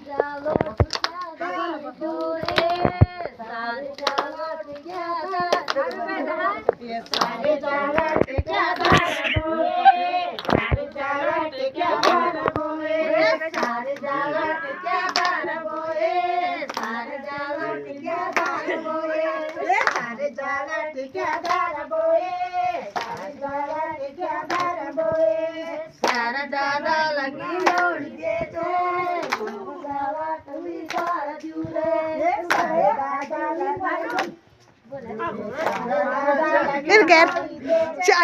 ચાલો સારે ચાલો સારે ચાલો सारा दादा लगी लोड़ी दे दे गावा तुम्ही सारा जुले सारे दादा लगी इन गैप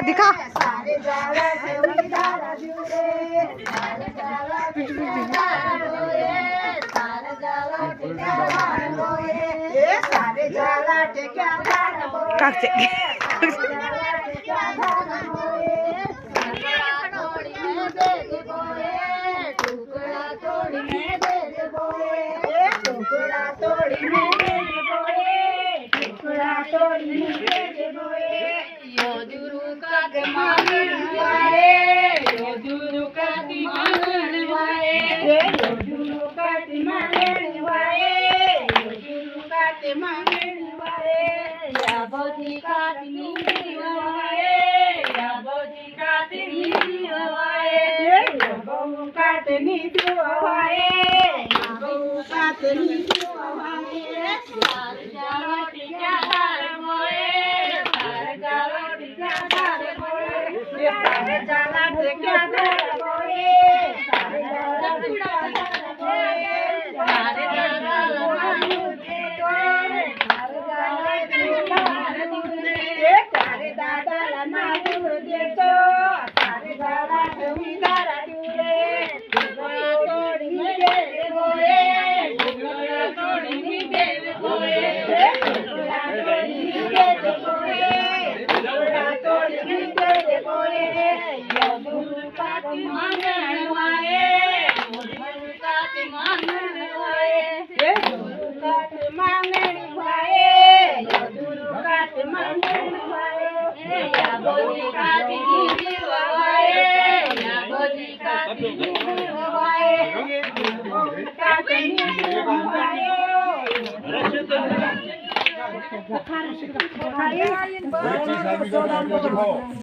दिखा सारे जाला तुम्ही सारा जुले सारे जाला सारे जाला सारे जाला ठेकेदार बोए काट